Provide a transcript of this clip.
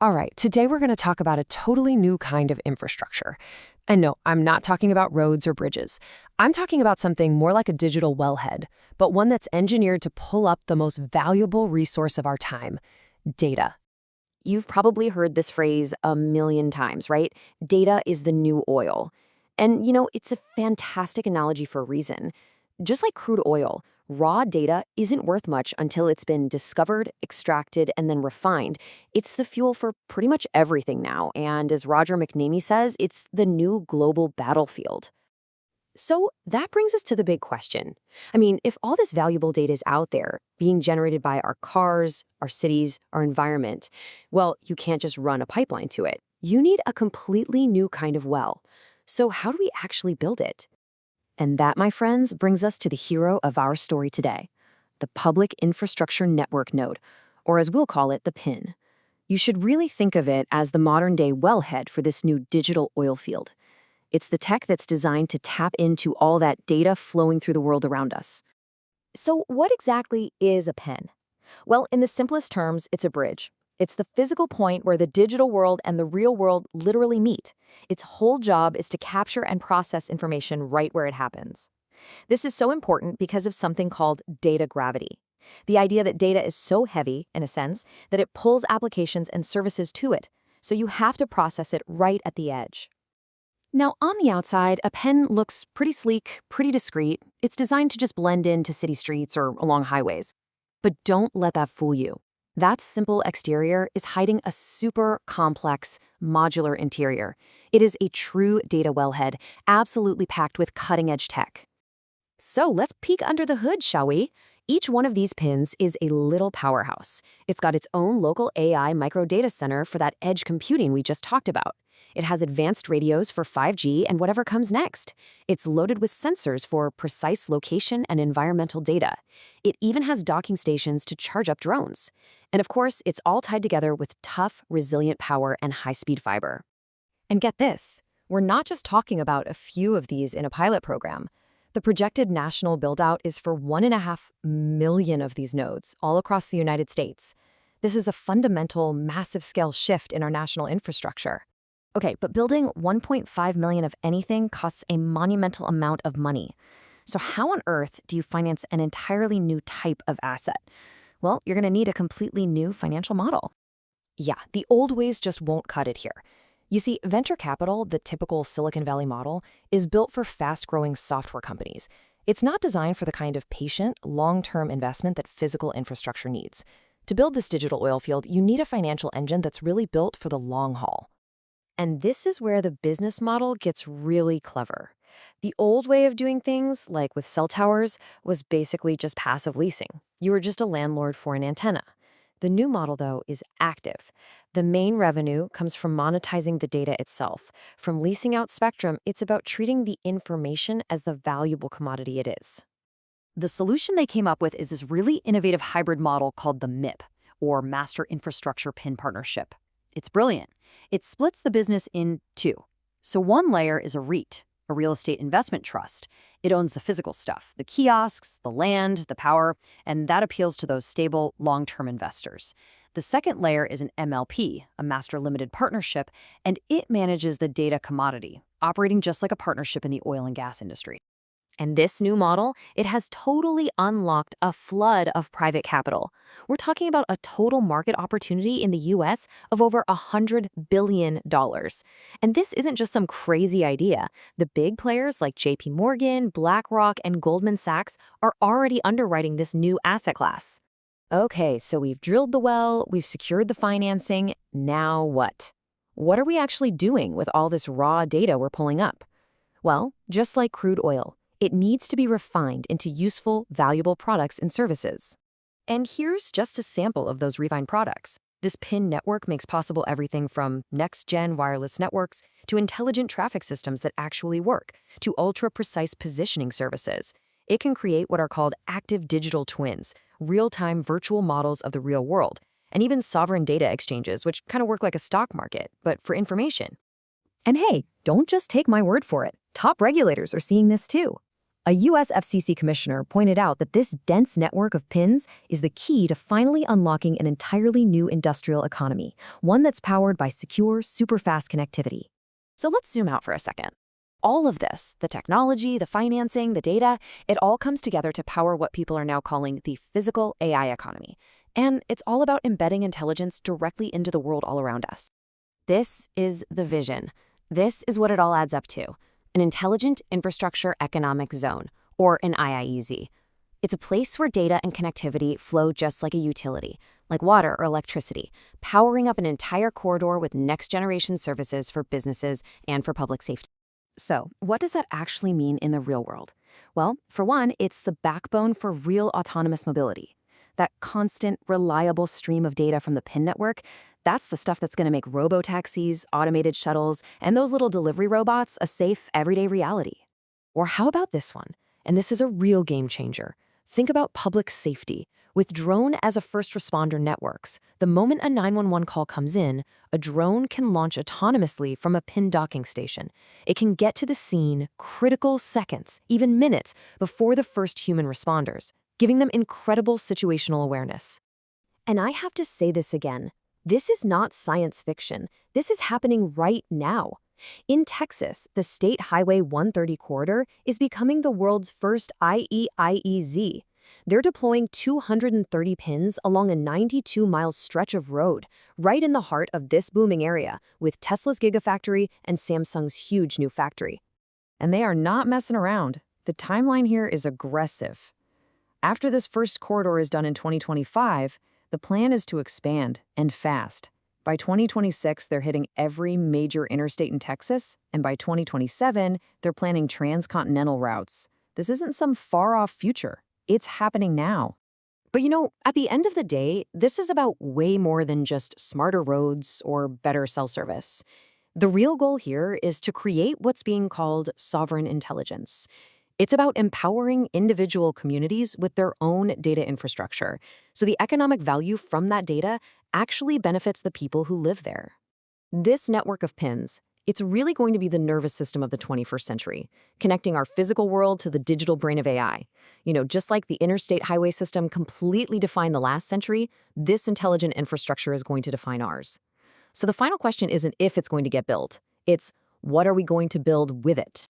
All right, today we're going to talk about a totally new kind of infrastructure. And no, I'm not talking about roads or bridges. I'm talking about something more like a digital wellhead, but one that's engineered to pull up the most valuable resource of our time: data. You've probably heard this phrase a million times, right? Data is the new oil. And it's a fantastic analogy for a reason. Just like crude oil, raw data isn't worth much until it's been discovered, extracted, and then refined. It's the fuel for pretty much everything now. And as Roger McNamee says, it's the new global battlefield. So that brings us to the big question. I mean, if all this valuable data is out there, being generated by our cars, our cities, our environment, well, you can't just run a pipeline to it. You need a completely new kind of well. So how do we actually build it? And that, my friends, brings us to the hero of our story today, the Public Infrastructure Network node, or as we'll call it, the PIN. You should really think of it as the modern-day wellhead for this new digital oil field. It's the tech that's designed to tap into all that data flowing through the world around us. So what exactly is a PIN? Well, in the simplest terms, it's a bridge. It's the physical point where the digital world and the real world literally meet. Its whole job is to capture and process information right where it happens. This is so important because of something called data gravity. The idea that data is so heavy, in a sense, that it pulls applications and services to it. So you have to process it right at the edge. Now, on the outside, a pen looks pretty sleek, pretty discreet. It's designed to just blend into city streets or along highways. But don't let that fool you. That simple exterior is hiding a super complex, modular interior. It is a true data wellhead, absolutely packed with cutting-edge tech. So let's peek under the hood, shall we? Each one of these pins is a little powerhouse. It's got its own local AI micro data center for that edge computing we just talked about. It has advanced radios for 5G and whatever comes next. It's loaded with sensors for precise location and environmental data. It even has docking stations to charge up drones. And of course, it's all tied together with tough, resilient power and high-speed fiber. And get this, we're not just talking about a few of these in a pilot program. The projected national build-out is for 1.5 million of these nodes all across the United States. This is a fundamental, massive-scale shift in our national infrastructure. Okay, but building 1.5 million of anything costs a monumental amount of money. So how on earth do you finance an entirely new type of asset? Well, you're going to need a completely new financial model. Yeah, the old ways just won't cut it here. You see, venture capital, the typical Silicon Valley model, is built for fast-growing software companies. It's not designed for the kind of patient, long-term investment that physical infrastructure needs. To build this digital oil field, you need a financial engine that's really built for the long haul. And this is where the business model gets really clever. The old way of doing things, like with cell towers, was basically just passive leasing. You were just a landlord for an antenna. The new model, though, is active. The main revenue comes from monetizing the data itself. From leasing out spectrum, it's about treating the information as the valuable commodity it is. The solution they came up with is this really innovative hybrid model called the MIP, or Master Infrastructure PIN Partnership. It's brilliant. It splits the business in two. So one layer is a REIT, a real estate investment trust. It owns the physical stuff, the kiosks, the land, the power, and that appeals to those stable, long-term investors. The second layer is an MLP, a master limited partnership, and it manages the data commodity, operating just like a partnership in the oil and gas industry. And this new model, it has totally unlocked a flood of private capital. We're talking about a total market opportunity in the US of over $100 billion. And this isn't just some crazy idea. The big players like JP Morgan, BlackRock, and Goldman Sachs are already underwriting this new asset class. Okay, so we've drilled the well, we've secured the financing. Now what? What are we actually doing with all this raw data we're pulling up? Well, just like crude oil, it needs to be refined into useful, valuable products and services. And here's just a sample of those refined products. This PIN network makes possible everything from next-gen wireless networks to intelligent traffic systems that actually work, to ultra-precise positioning services. It can create what are called active digital twins, real-time virtual models of the real world, and even sovereign data exchanges, which kind of work like a stock market, but for information. And hey, don't just take my word for it. Top regulators are seeing this too. A US FCC commissioner pointed out that this dense network of pins is the key to finally unlocking an entirely new industrial economy, one that's powered by secure, super-fast connectivity. So let's zoom out for a second. All of this, the technology, the financing, the data, it all comes together to power what people are now calling the physical AI economy. And it's all about embedding intelligence directly into the world all around us. This is the vision. This is what it all adds up to. An Intelligent Infrastructure Economic Zone, or an IIEZ. It's a place where data and connectivity flow just like a utility, like water or electricity, powering up an entire corridor with next-generation services for businesses and for public safety. So, what does that actually mean in the real world? Well, for one, it's the backbone for real autonomous mobility. That constant, reliable stream of data from the PIN network, that's the stuff that's going to make robo-taxis, automated shuttles, and those little delivery robots a safe, everyday reality. Or how about this one? And this is a real game changer. Think about public safety. With drone as a first responder networks, the moment a 911 call comes in, a drone can launch autonomously from a PIN docking station. It can get to the scene critical seconds, even minutes, before the first human responders, giving them incredible situational awareness. And I have to say this again. This is not science fiction. This is happening right now. In Texas, the State Highway 130 corridor is becoming the world's first IEIEZ. They're deploying 230 pins along a 92-mile stretch of road, right in the heart of this booming area, with Tesla's Gigafactory and Samsung's huge new factory. And they are not messing around. The timeline here is aggressive. After this first corridor is done in 2025, the plan is to expand, and fast. By 2026, they're hitting every major interstate in Texas, and by 2027, they're planning transcontinental routes. This isn't some far-off future. It's happening now. But at the end of the day, this is about way more than just smarter roads or better cell service. The real goal here is to create what's being called sovereign intelligence. It's about empowering individual communities with their own data infrastructure, so the economic value from that data actually benefits the people who live there. This network of pins, it's really going to be the nervous system of the 21st century, connecting our physical world to the digital brain of AI. Just like the interstate highway system completely defined the last century, this intelligent infrastructure is going to define ours. So the final question isn't if it's going to get built, it's what are we going to build with it?